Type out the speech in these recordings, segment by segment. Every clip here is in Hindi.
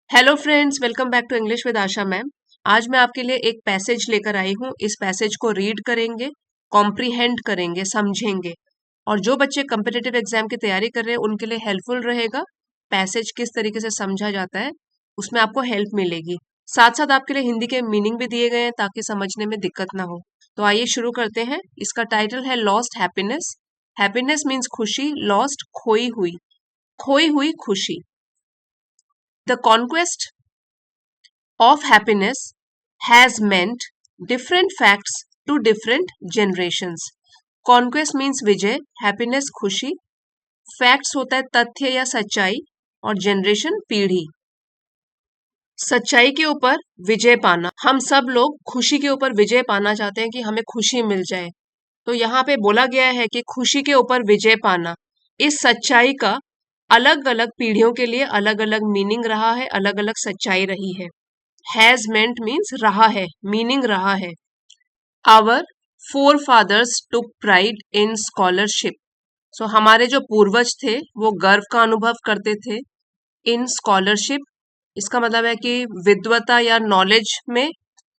Hello friends, welcome back to English with Asha ma'am. आज मैं आपके लिए एक पैसेज लेकर आई हूँ। इस पैसेज को रीड करेंगे, कॉम्प्रीहेंड करेंगे, समझेंगे। और जो बच्चे कम्पिटिटिव एग्जाम की तैयारी कर रहे हैं उनके लिए हेल्पफुल रहेगा। पैसेज किस तरीके से समझा जाता है उसमें आपको हेल्प मिलेगी। साथ साथ आपके लिए हिंदी के मीनिंग भी दिए गए हैं ताकि समझने में दिक्कत ना हो। तो आइए शुरू करते हैं। इसका टाइटल है लॉस्ट हैप्पीनेस। हैप्पीनेस मीन्स खुशी, लॉस्ट खोई हुई खुशी। The conquest of happiness has meant different facts to different generations. Conquest means Vijay, happiness खुशी, facts होता है तथ्य या सच्चाई, और generation पीढ़ी। सच्चाई के ऊपर विजय पाना, हम सब लोग खुशी के ऊपर विजय पाना चाहते हैं कि हमें खुशी मिल जाए। तो यहाँ पे बोला गया है कि खुशी के ऊपर विजय पाना, इस सच्चाई का अलग अलग पीढ़ियों के लिए अलग अलग मीनिंग रहा है, अलग अलग सच्चाई रही है। हैज मेंट मीन्स रहा है, मीनिंग रहा है। Our forefathers took pride in scholarship. So हमारे जो पूर्वज थे वो गर्व का अनुभव करते थे इन स्कॉलरशिप। इसका मतलब है कि विद्वता या नॉलेज में,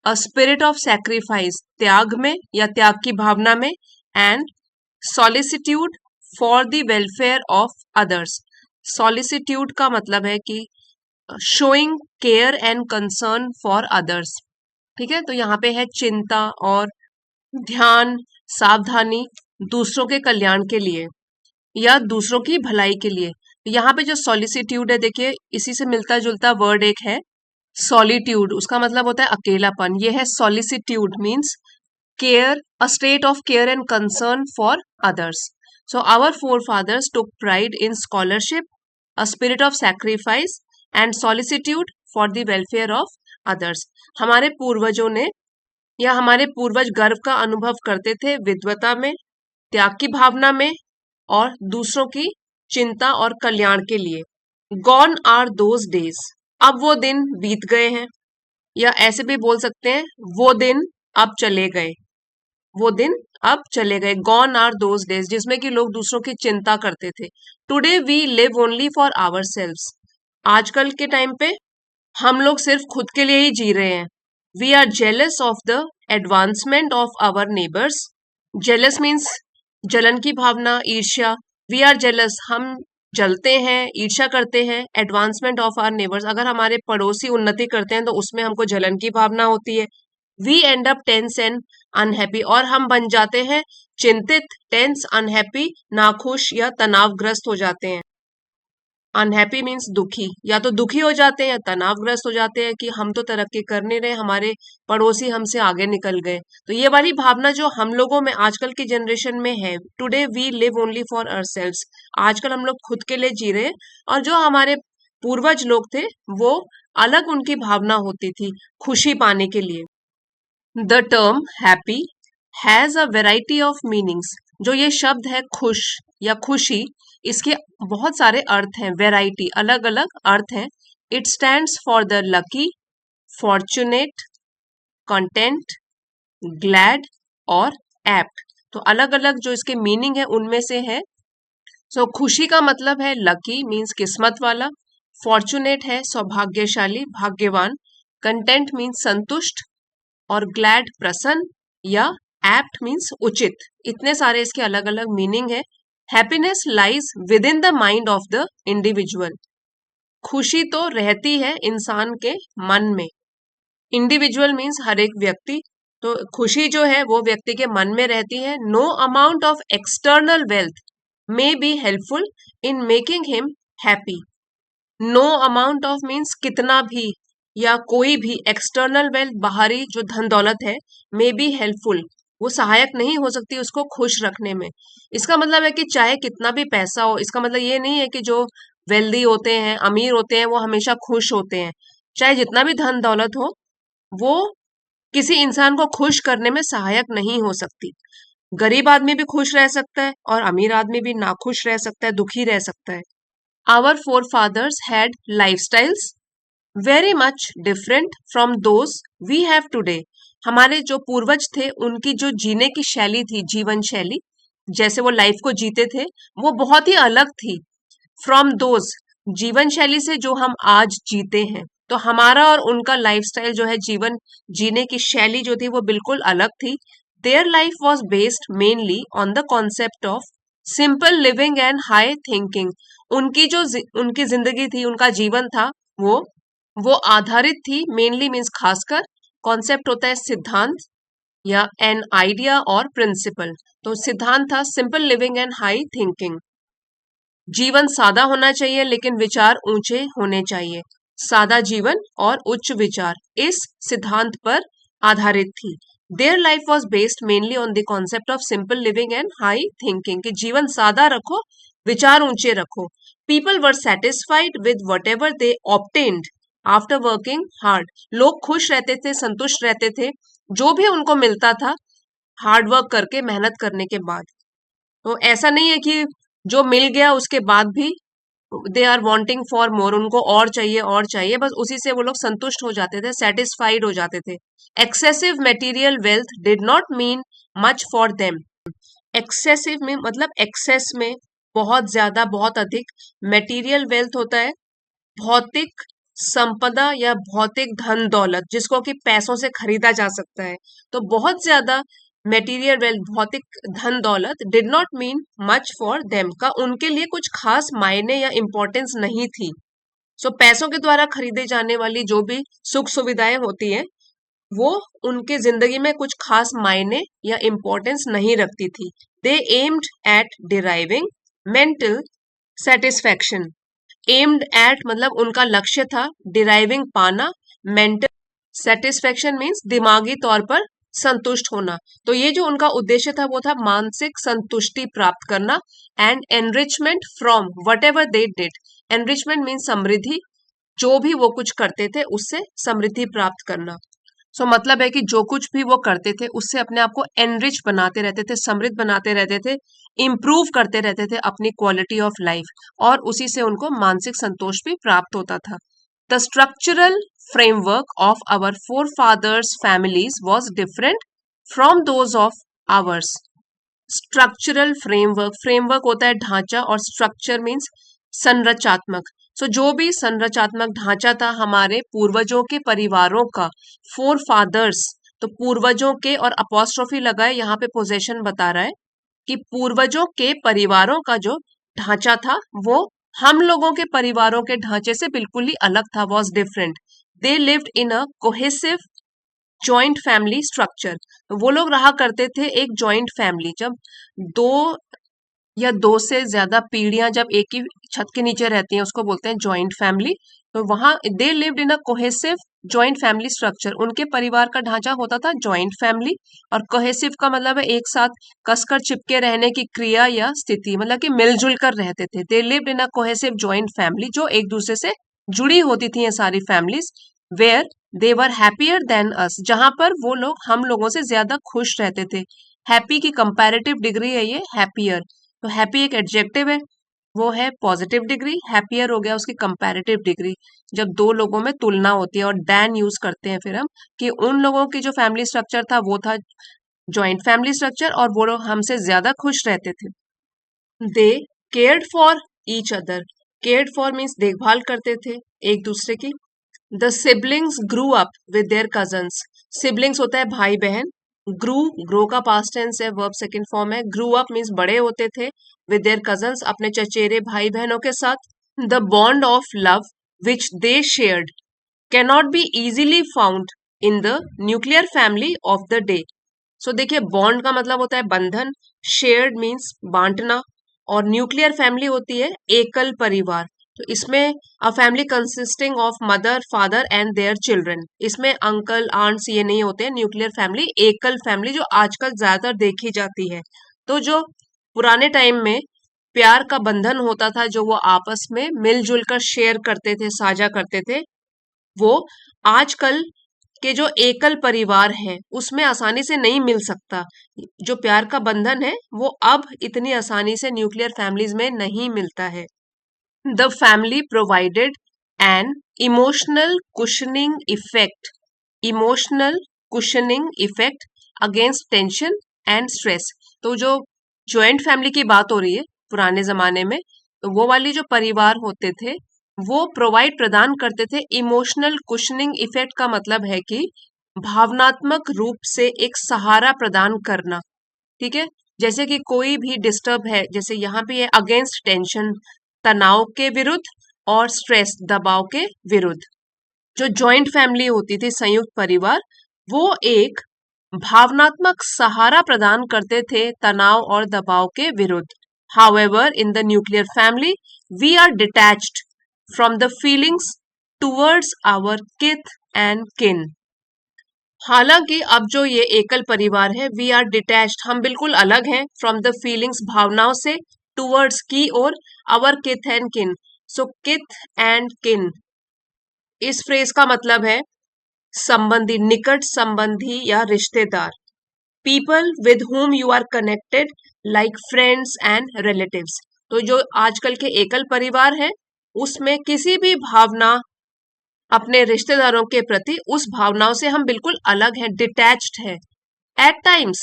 अ स्पिरिट ऑफ सैक्रिफाइस त्याग में या त्याग की भावना में, and solicitude for the welfare of others. Solicitude का मतलब है कि showing care and concern for others. ठीक है, तो यहाँ पे है चिंता और ध्यान, सावधानी दूसरों के कल्याण के लिए या दूसरों की भलाई के लिए। यहाँ पे जो सॉलिसिट्यूड है, देखिए इसी से मिलता जुलता वर्ड एक है सॉलिट्यूड, उसका मतलब होता है अकेलापन। ये है solicitude means care, a state of care and concern for others. So our forefathers took pride in scholarship, a spirit of sacrifice and solicitude for the welfare of others. हमारे पूर्वजों ने या हमारे पूर्वज गर्व का अनुभव करते थे विद्वता में, त्याग की भावना में और दूसरों की चिंता और कल्याण के लिए। गॉन आर दोज डेज, अब वो दिन बीत गए हैं, या ऐसे भी बोल सकते हैं वो दिन अब चले गए। वो दिन अब चले गए, गॉन आर दोज डेज, जिसमें कि लोग दूसरों की चिंता करते थे। Today we live only for ourselves, आजकल के टाइम पे हम लोग सिर्फ खुद के लिए ही जी रहे हैं। We are jealous of the advancement of our neighbours. Jealous means जलन की भावना, ईर्ष्या। वी आर जेलस, हम जलते हैं, ईर्ष्या करते हैं। एडवांसमेंट ऑफ आवर नेबर्स, अगर हमारे पड़ोसी उन्नति करते हैं तो उसमें हमको जलन की भावना होती है। We end up tense and unhappy, और हम बन जाते हैं चिंतित, टेंस, अनहैप्पी, नाखुश या तनावग्रस्त हो जाते हैं। अनहैप्पी मीन्स दुखी, या तो दुखी हो जाते हैं या तनावग्रस्त हो जाते हैं कि हम तो तरक्की कर नहीं रहे, हमारे पड़ोसी हमसे आगे निकल गए। तो ये वाली भावना जो हम लोगों में आजकल की जनरेशन में है, today we live only for ourselves, आजकल हम लोग खुद के लिए जी रहे हैं। और जो हमारे पूर्वज लोग थे वो अलग उनकी भावना होती थी खुशी पाने के लिए। The term happy has a variety of meanings. जो ये शब्द है खुश या खुशी, इसके बहुत सारे अर्थ हैं, वेराइटी, अलग अलग अर्थ हैं। It stands for the lucky, fortunate, content, glad और एप्ट। तो अलग अलग जो इसके मीनिंग है उनमें से है। सो खुशी का मतलब है लकी मीन्स किस्मत वाला, फॉर्चुनेट है सौभाग्यशाली, भाग्यवान, कंटेंट मीन्स संतुष्ट, और ग्लैड प्रसन्न, या एप्ट मीन्स उचित। इतने सारे इसके अलग अलग मीनिंग है। Happiness lies with in the mind of the individual. खुशी तो रहती है इंसान के मन में। इंडिविजुअल मीन्स हर एक व्यक्ति, तो खुशी जो है वो व्यक्ति के मन में रहती है। No amount of external wealth may be helpful in making him happy. No amount of means कितना भी या कोई भी, एक्सटर्नल वेल्थ बाहरी जो धन दौलत है, मे बी हेल्पफुल, वो सहायक नहीं हो सकती उसको खुश रखने में। इसका मतलब है कि चाहे कितना भी पैसा हो, इसका मतलब ये नहीं है कि जो वेल्दी होते हैं, अमीर होते हैं, वो हमेशा खुश होते हैं। चाहे जितना भी धन दौलत हो, वो किसी इंसान को खुश करने में सहायक नहीं हो सकती। गरीब आदमी भी खुश रह सकता है और अमीर आदमी भी नाखुश रह सकता है, दुखी रह सकता है। Our forefathers had lifestyles very much different from those we have today. हमारे जो पूर्वज थे उनकी जो जीने की शैली थी, जीवन शैली, जैसे वो लाइफ को जीते थे, वो बहुत ही अलग थी फ्रॉम दोज, जीवन शैली से जो हम आज जीते हैं। तो हमारा और उनका लाइफस्टाइल जो है, जीवन जीने की शैली जो थी वो बिल्कुल अलग थी। Their life was based mainly on the concept of simple living and high thinking. उनकी जिंदगी थी, उनका जीवन था, वो वो आधारित थी, मेनली मीन्स खासकर, कॉन्सेप्ट होता है सिद्धांत या एन आइडिया और प्रिंसिपल। तो सिद्धांत था simple living and high thinking. जीवन सादा होना चाहिए लेकिन विचार ऊंचे होने चाहिए। सादा जीवन और उच्च विचार इस सिद्धांत पर आधारित थी। Their life was based mainly on the concept of simple living and high thinking, कि जीवन सादा रखो, विचार ऊंचे रखो। People were satisfied with what ever they obtained after working hard. लोग खुश रहते थे, संतुष्ट रहते थे, जो भी उनको मिलता था हार्ड वर्क करके, मेहनत करने के बाद। तो ऐसा नहीं है कि जो मिल गया उसके बाद भी they are wanting for more, उनको और चाहिए, बस उसी से वो लोग संतुष्ट हो जाते थे, सेटिस्फाइड हो जाते थे। Excessive material wealth did not mean much for them. Excessive में मतलब एक्सेस में, बहुत ज्यादा, बहुत अधिक। मेटीरियल वेल्थ होता है भौतिक संपदा या भौतिक धन दौलत, जिसको कि पैसों से खरीदा जा सकता है। तो बहुत ज्यादा मेटीरियल वेल्थ, भौतिक धन दौलत, did not mean much for them, का उनके लिए कुछ खास मायने या इंपॉर्टेंस नहीं थी। सो पैसों के द्वारा खरीदे जाने वाली जो भी सुख सुविधाएं होती हैं, वो उनके जिंदगी में कुछ खास मायने या इंपॉर्टेंस नहीं रखती थी। They aimed at deriving mental satisfaction. Aimed at मतलब उनका लक्ष्य था, डिराइविंग पाना, मेंटल सेटिस्फैक्शन मीन्स दिमागी तौर पर संतुष्ट होना। तो ये जो उनका उद्देश्य था वो था मानसिक संतुष्टि प्राप्त करना, and enrichment from whatever they did. Enrichment means समृद्धि, जो भी वो कुछ करते थे उससे समृद्धि प्राप्त करना। सो मतलब है कि जो कुछ भी वो करते थे उससे अपने आप को एनरिच बनाते रहते थे, समृद्ध बनाते रहते थे, इम्प्रूव करते रहते थे अपनी क्वालिटी ऑफ लाइफ, और उसी से उनको मानसिक संतोष भी प्राप्त होता था। The structural framework of our forefathers families was different from those of ours. Structural framework, framework होता है ढांचा, और स्ट्रक्चर मीन्स संरचनात्मक। सो जो भी संरचनात्मक ढांचा था हमारे पूर्वजों के परिवारों का, फोर फादर्स, तो पूर्वजों के, और अपॉस्ट्रोफी लगाए, यहाँ पे पोजेशन बता रहा है कि पूर्वजों के परिवारों का जो ढांचा था वो हम लोगों के परिवारों के ढांचे से बिल्कुल ही अलग था, was different. They lived in a cohesive joint family structure. वो लोग रहा करते थे एक जॉइंट फैमिली, जब दो या दो से ज्यादा पीढ़ियां जब एक ही छत के नीचे रहती हैं उसको बोलते हैं जॉइंट फैमिली। तो वहां दे lived in a cohesive joint family structure, उनके परिवार का ढांचा होता था जॉइंट फैमिली। और कोहेसिव का मतलब है एक साथ कसकर चिपके रहने की क्रिया या स्थिति, मतलब कि मिलजुल कर रहते थे। They lived in a cohesive joint family, जो एक दूसरे से जुड़ी होती थी ये सारी families. Where they were happier than us, जहां पर वो लोग हम लोगों से ज्यादा खुश रहते थे। हैप्पी की कंपैरेटिव डिग्री है ये हैप्पियर। तो हैप्पी एक एडजेक्टिव है, वो है पॉजिटिव डिग्री, हैप्पियर हो गया उसकी कंपैरेटिव डिग्री, जब दो लोगों में तुलना होती है। और डैन यूज करते हैं फिर हम कि उन लोगों की जो फैमिली स्ट्रक्चर था वो था जॉइंट फैमिली स्ट्रक्चर, और वो लोग हमसे ज्यादा खुश रहते थे। They cared for each other, cared for means देखभाल करते थे एक दूसरे की। The siblings grew up with their cousins, siblings होता है भाई बहन, ग्रू, ग्रो का पास्ट टेंस है, वर्ब सेकंड फॉर्म है। ग्रू अप मीन्स बड़े होते थे, विद देयर कजन्स अपने चचेरे भाई बहनों के साथ। The bond of love which they shared cannot be easily found in the nuclear family of the day. So देखिए, बॉन्ड का मतलब होता है बंधन, शेयर्ड मीन्स बांटना, और न्यूक्लियर फैमिली होती है एकल परिवार। तो इसमें a family consisting of mother father and their children, इसमें अंकल आंट्स ये नहीं होते हैं। न्यूक्लियर फैमिली एकल फैमिली जो आजकल ज्यादातर देखी जाती है। तो जो पुराने टाइम में प्यार का बंधन होता था, जो वो आपस में मिलजुल कर शेयर करते थे, साझा करते थे, वो आजकल के जो एकल परिवार है उसमें आसानी से नहीं मिल सकता। जो प्यार का बंधन है वो अब इतनी आसानी से न्यूक्लियर फैमिलीज में नहीं मिलता है। The family provided an emotional cushioning effect, emotional cushioning effect against tension and stress. तो जो ज्वाइंट फैमिली की बात हो रही है पुराने जमाने में, तो वो वाली जो परिवार होते थे वो प्रदान करते थे इमोशनल कुशनिंग इफेक्ट का मतलब है कि भावनात्मक रूप से एक सहारा प्रदान करना। ठीक है, जैसे कि कोई भी डिस्टर्ब है, जैसे यहाँ पे है अगेंस्ट टेंशन, तनाव के विरुद्ध, और स्ट्रेस, दबाव के विरुद्ध। जो जॉइंट फैमिली होती थी, संयुक्त परिवार, वो एक भावनात्मक सहारा प्रदान करते थे तनाव और दबाव के विरुद्ध। However, in the nuclear family, we are detached from the feelings towards our kith and kin. हालांकि अब जो ये एकल परिवार है, वी आर डिटैच्ड, हम बिल्कुल अलग हैं, फ्रॉम द फीलिंग्स, भावनाओं से, टूवर्ड्स की और, आवर किथ एंड किन। सो किथ एंड किन, इस फ्रेज का मतलब है संबंधी, निकट संबंधी या रिश्तेदार। People with whom you are connected like friends and relatives. तो जो आजकल के एकल परिवार है, उसमें किसी भी भावना अपने रिश्तेदारों के प्रति, उस भावनाओं से हम बिल्कुल अलग हैं, डिटैच्ड है। At times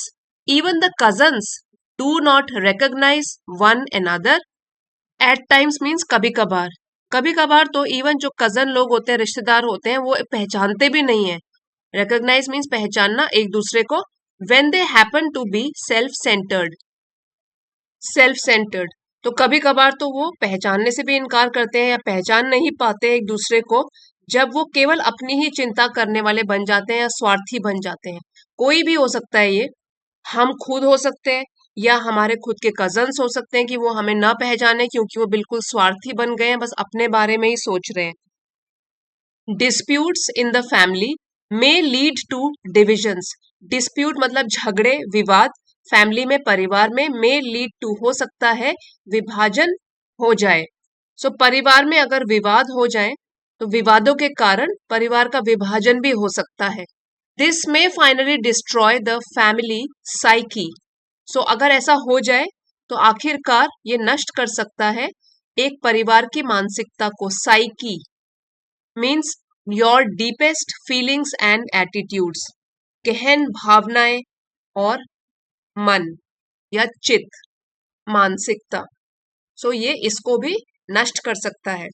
even the cousins do not recognise one another. At times means कभी कभार, कभी कभार तो इवन जो कजन लोग होते हैं, रिश्तेदार होते हैं, वो पहचानते भी नहीं है। रिकॉग्नाइज मीन्स पहचानना एक दूसरे को। when they happen to be self centered, तो कभी कभार तो वो पहचानने से भी इनकार करते हैं या पहचान नहीं पाते एक दूसरे को, जब वो केवल अपनी ही चिंता करने वाले बन जाते हैं या स्वार्थी बन जाते हैं। कोई भी हो सकता है ये, हम खुद हो सकते हैं या हमारे खुद के कजन्स हो सकते हैं कि वो हमें ना पहचाने क्योंकि वो बिल्कुल स्वार्थी बन गए हैं, बस अपने बारे में ही सोच रहे हैं। Disputes in the family may lead to divisions. Dispute मतलब झगड़े, विवाद, फैमिली में, परिवार में, may lead to हो सकता है विभाजन हो जाए। सो परिवार में अगर विवाद हो जाए तो विवादों के कारण परिवार का विभाजन भी हो सकता है। This may finally destroy the family psyche. सो अगर ऐसा हो जाए तो आखिरकार ये नष्ट कर सकता है एक परिवार की मानसिकता को। Psyche means your deepest feelings and attitudes, गहन भावनाएं और मन या चित्त, मानसिकता। सो ये इसको भी नष्ट कर सकता है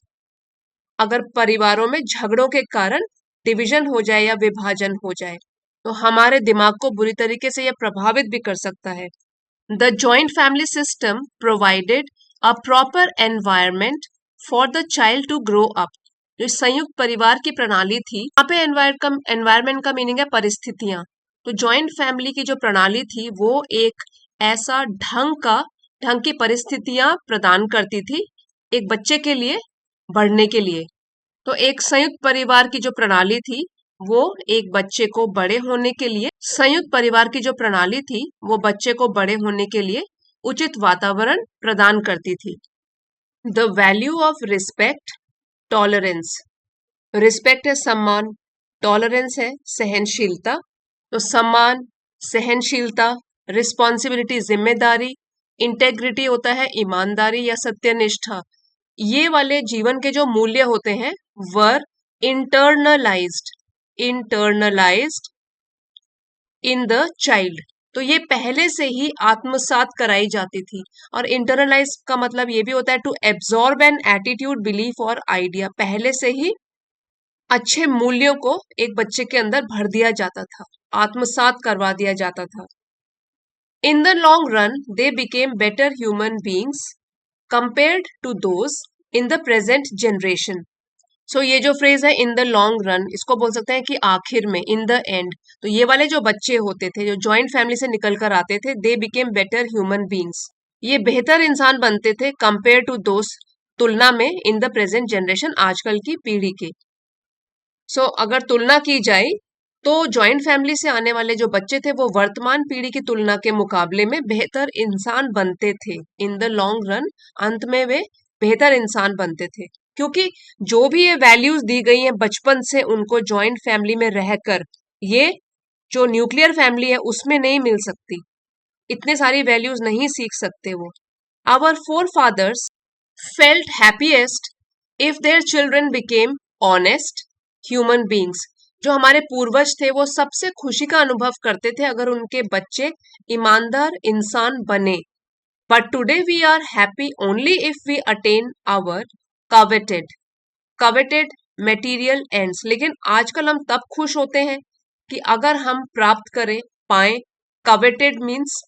अगर परिवारों में झगड़ों के कारण डिवीजन हो जाए या विभाजन हो जाए, तो हमारे दिमाग को बुरी तरीके से यह प्रभावित भी कर सकता है। The joint family system provided a proper environment for the child to grow up. जो संयुक्त परिवार की प्रणाली थी, यहाँ पे एनवायरमेंट का मीनिंग है परिस्थितियां। तो जॉइंट फैमिली की जो प्रणाली थी, वो एक ऐसा ढंग की परिस्थितियां प्रदान करती थी एक बच्चे के लिए बढ़ने के लिए। तो एक संयुक्त परिवार की जो प्रणाली थी, वो एक बच्चे को बड़े होने के लिए, संयुक्त परिवार की जो प्रणाली थी, वो बच्चे को बड़े होने के लिए उचित वातावरण प्रदान करती थी। The value of respect, tolerance. Respect है सम्मान, टॉलरेंस है सहनशीलता। तो सम्मान, सहनशीलता, रिस्पॉन्सिबिलिटी जिम्मेदारी, इंटेग्रिटी होता है ईमानदारी या सत्यनिष्ठा। ये वाले जीवन के जो मूल्य होते हैं, वर इंटरनलाइज्ड इन द चाइल्ड। तो ये पहले से ही आत्मसात कराई जाती थी। और इंटरनलाइज का मतलब ये भी होता है to absorb an attitude, belief और आइडिया। पहले से ही अच्छे मूल्यों को एक बच्चे के अंदर भर दिया जाता था, आत्मसात करवा दिया जाता था। In the long run they became better human beings compared to those in the present generation. So ये जो फ्रेज है इन द लॉन्ग रन, इसको बोल सकते हैं कि आखिर में, इन द एंड। तो ये वाले जो बच्चे होते थे, जो जॉइंट फैमिली से निकल कर आते थे, दे बिकेम बेटर ह्यूमन बींग्स, ये बेहतर इंसान बनते थे कंपेयर टू दोस्त, तुलना में, इन द प्रेजेंट जनरेशन, आजकल की पीढ़ी के। सो अगर तुलना की जाए तो जॉइंट फैमिली से आने वाले जो बच्चे थे, वो वर्तमान पीढ़ी की तुलना के मुकाबले में बेहतर इंसान बनते थे। इन द लॉन्ग रन, अंत में वे बेहतर इंसान बनते थे, क्योंकि जो भी ये वैल्यूज दी गई हैं बचपन से उनको जॉइंट फैमिली में रहकर, ये जो न्यूक्लियर फैमिली है उसमें नहीं मिल सकती। इतने सारी वैल्यूज नहीं सीख सकते वो। Our forefathers felt happiest if their children became honest human beings. जो हमारे पूर्वज थे, वो सबसे खुशी का अनुभव करते थे अगर उनके बच्चे ईमानदार इंसान बने। But today we are happy only if we attain our coveted coveted material ends. लेकिन आजकल हम तब खुश होते हैं कि अगर हम प्राप्त करें, पाएं। कवेटेड मीन्स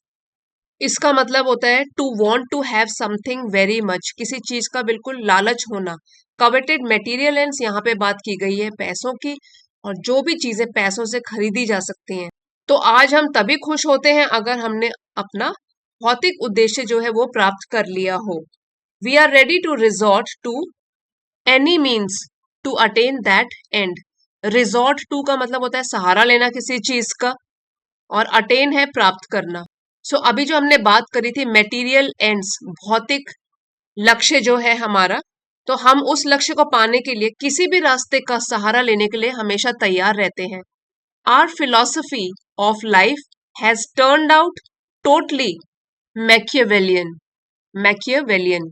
इसका मतलब होता है to want to have something very much, किसी चीज का बिल्कुल लालच होना। कवेटेड मेटीरियल एंड्स यहाँ पे बात की गई है पैसों की, और जो भी चीजें पैसों से खरीदी जा सकती हैं। तो आज हम तभी खुश होते हैं अगर हमने अपना भौतिक उद्देश्य जो है वो प्राप्त कर लिया हो। We are ready to resort to any means to attain that end. Resort to का मतलब होता है सहारा लेना किसी चीज का, और अटेन है प्राप्त करना। सो अभी जो हमने बात करी थी मेटीरियल एंड्स, भौतिक लक्ष्य जो है हमारा, तो हम उस लक्ष्य को पाने के लिए किसी भी रास्ते का सहारा लेने के लिए हमेशा तैयार रहते हैं। Our philosophy of life has turned out totally Machiavellian. Machiavellian,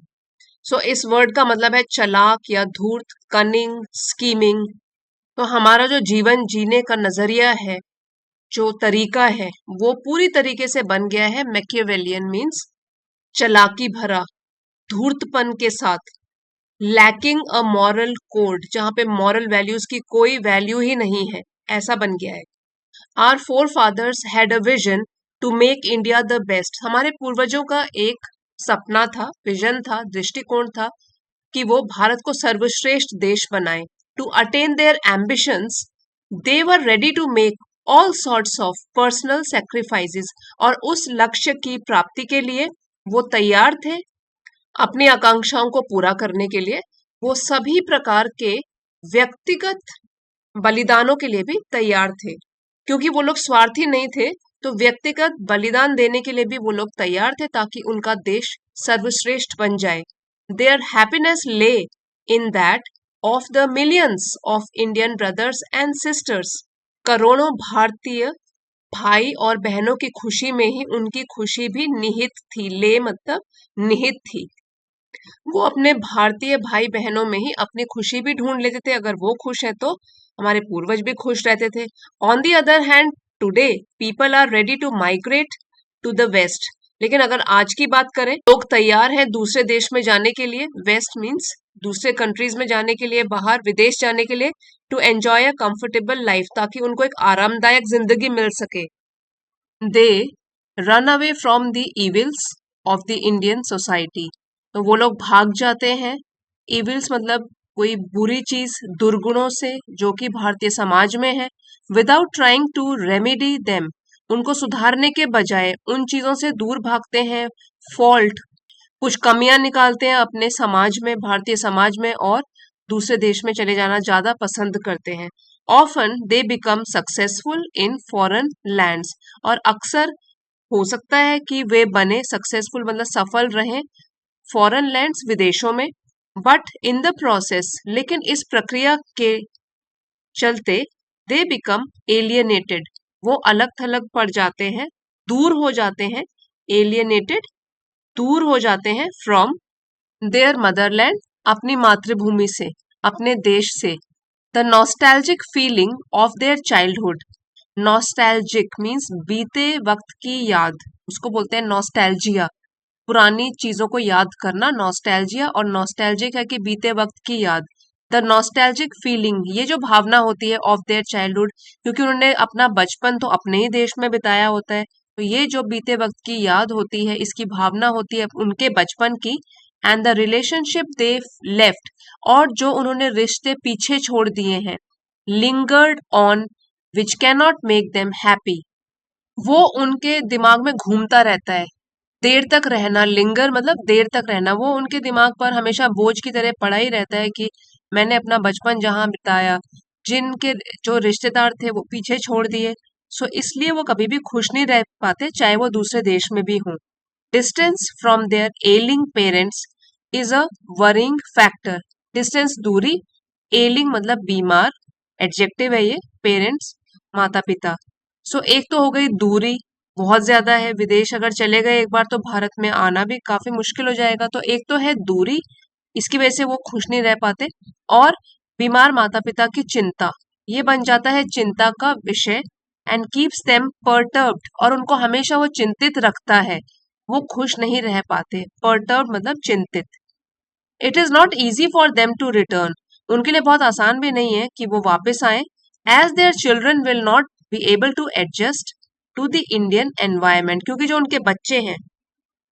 so इस वर्ड का मतलब है चालाक या धूर्त, कनिंग, स्कीमिंग। तो हमारा जो जीवन जीने का नजरिया है, जो तरीका है, वो पूरी तरीके से बन गया है मैकियावेलियन मीन्स चालाकी भरा, धूर्तपन के साथ। लैकिंग अ मॉरल कोड, जहां पे मॉरल वैल्यूज की कोई वैल्यू ही नहीं है, ऐसा बन गया है। Our forefathers had a vision to make India the best. हमारे पूर्वजों का एक सपना था, विजन था, दृष्टिकोण था कि वो भारत को सर्वश्रेष्ठ देश बनाए। To attain their ambitions they were ready to make all sorts of personal sacrifices. और उस लक्ष्य की प्राप्ति के लिए वो तैयार थे, अपनी आकांक्षाओं को पूरा करने के लिए वो सभी प्रकार के व्यक्तिगत बलिदानों के लिए भी तैयार थे। क्योंकि वो लोग स्वार्थी नहीं थे, तो व्यक्तिगत बलिदान देने के लिए भी वो लोग तैयार थे ताकि उनका देश सर्वश्रेष्ठ बन जाए। देयर हैप्पीनेस ले in that of the millions of Indian brothers and sisters. करोड़ों भारतीय भाई और बहनों की खुशी में ही उनकी खुशी भी निहित थी। ले मतलब निहित थी। वो अपने भारतीय भाई बहनों में ही अपनी खुशी भी ढूंढ लेते थे। अगर वो खुश है तो हमारे पूर्वज भी खुश रहते थे। On the other hand today people are ready to migrate to the west. लेकिन अगर आज की बात करें, लोग तैयार हैं दूसरे देश में जाने के लिए। वेस्ट मीन्स दूसरे कंट्रीज में जाने के लिए, बाहर विदेश जाने के लिए, to enjoy a comfortable life, ताकि उनको एक आरामदायक जिंदगी मिल सके। They run away from the evils of the Indian society. तो वो लोग भाग जाते हैं। इविल्स मतलब कोई बुरी चीज, दुर्गुणों से जो कि भारतीय समाज में है। Without trying to remedy them, उनको सुधारने के बजाय उन चीजों से दूर भागते हैं। फॉल्ट, कुछ कमियां निकालते हैं अपने समाज में, भारतीय समाज में, और दूसरे देश में चले जाना ज्यादा पसंद करते हैं। Often they become successful in foreign lands, और अक्सर हो सकता है कि वे बने सक्सेसफुल मतलब सफल रहें फॉरेन लैंड्स, विदेशों में। बट इन द प्रोसेस, लेकिन इस प्रक्रिया के चलते, दे बिकम एलियनेटेड, वो अलग थलग पड़ जाते हैं, दूर हो जाते हैं। एलियनेटेड, दूर हो जाते हैं फ्रॉम देयर मदरलैंड, अपनी मातृभूमि से, अपने देश से। The nostalgic feeling of their childhood. Nostalgic means बीते वक्त की याद, उसको बोलते हैं नॉस्टैल्जिया। पुरानी चीजों को याद करना नॉस्टैल्जिया, और नॉस्टैल्जिक है कि बीते वक्त की याद। द नॉस्टैल्जिक फीलिंग, ये जो भावना होती है ऑफ देयर चाइल्डहुड, क्योंकि उन्होंने अपना बचपन तो अपने ही देश में बिताया होता है, तो ये जो बीते वक्त की याद होती है, इसकी भावना होती है उनके बचपन की। And the relationship they left, और जो उन्होंने रिश्ते पीछे छोड़ दिए हैं। Lingered on which cannot make them happy, वो उनके दिमाग में घूमता रहता है। देर तक रहना, लिंगर मतलब देर तक रहना, वो उनके दिमाग पर हमेशा बोझ की तरह पड़ा ही रहता है कि मैंने अपना बचपन जहां बिताया, जिनके जो रिश्तेदार थे वो पीछे छोड़ दिए। सो इसलिए वो कभी भी खुश नहीं रह पाते, चाहे वो दूसरे देश में भी हों। Distance from their ailing parents is a worrying factor. Distance, दूरी। एलिंग मतलब बीमार, एडजेक्टिव है ये। पेरेंट्स माता पिता। सो एक तो हो गई दूरी, बहुत ज्यादा है, विदेश अगर चले गए एक बार तो भारत में आना भी काफी मुश्किल हो जाएगा। तो एक तो है दूरी, इसकी वजह से वो खुश नहीं रह पाते। और बीमार माता पिता की चिंता, ये बन जाता है चिंता का विषय। एंड कीप्स देम पर्टर्ब्ड, और उनको हमेशा वो चिंतित रखता है, वो खुश नहीं रह पाते। पर्टर्ब्ड मतलब चिंतित। It is not easy for them to return, उनके लिए बहुत आसान भी नहीं है कि वो वापस आए, as their children will not be able to adjust to the Indian environment, क्योंकि जो उनके बच्चे हैं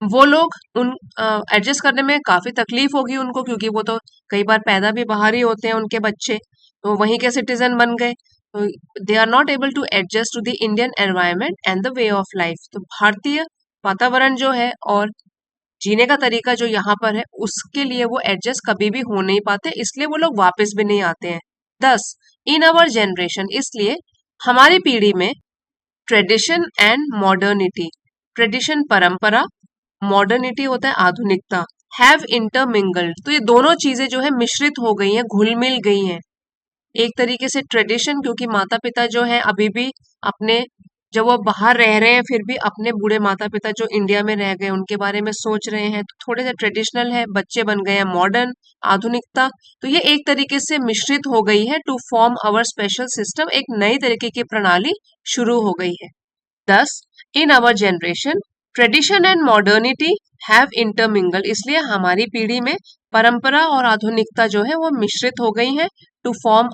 वो लोग उन एडजस्ट करने में काफी तकलीफ होगी उनको, क्योंकि वो तो कई बार पैदा भी बाहर ही होते हैं उनके बच्चे, तो वहीं के सिटीजन बन गए, तो they are not able to adjust to the Indian environment and the way of life. तो भारतीय वातावरण जो है और जीने का तरीका जो यहाँ पर है उसके लिए वो एडजस्ट कभी भी हो नहीं पाते, इसलिए वो लोग वापस भी नहीं आते हैं। 10 इन अवर जनरेशन, इसलिए हमारी पीढ़ी में ट्रेडिशन एंड मॉडर्निटी, ट्रेडिशन परंपरा, मॉडर्निटी होता है आधुनिकता, हैव इंटरमिंगल्ड, तो ये दोनों चीजें जो है मिश्रित हो गई हैं, घुल मिल गई हैं। एक तरीके से ट्रेडिशन, क्योंकि माता पिता जो है अभी भी अपने, जब वो बाहर रह रहे हैं फिर भी अपने बूढ़े माता पिता जो इंडिया में रह गए उनके बारे में सोच रहे हैं, तो थोड़े से ट्रेडिशनल है, बच्चे बन गए हैं मॉडर्न, आधुनिकता, तो ये एक तरीके से मिश्रित हो गई है to form our special system, एक नई तरीके की प्रणाली शुरू हो गई है। 10 in our generation tradition and modernity have intermingle, इसलिए हमारी पीढ़ी में परंपरा और आधुनिकता जो है वो मिश्रित हो गई है to form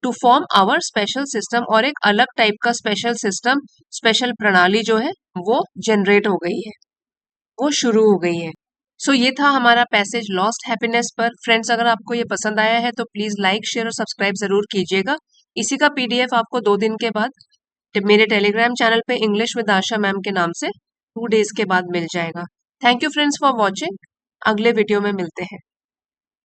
to form our special system, और एक अलग टाइप का स्पेशल सिस्टम, स्पेशल प्रणाली जो है वो जनरेट हो गई है, वो शुरू हो गई है। सो ये था हमारा पैसेज लॉस्ट हैप्पीनेस पर। फ्रेंड्स, अगर आपको ये पसंद आया है तो प्लीज लाइक शेयर और सब्सक्राइब जरूर कीजिएगा। इसी का पीडीएफ आपको 2 दिन के बाद मेरे टेलीग्राम चैनल पे इंग्लिश विद आशा मैम के नाम से 2 डेज के बाद मिल जाएगा। Thank you friends for watching. अगले वीडियो में मिलते हैं।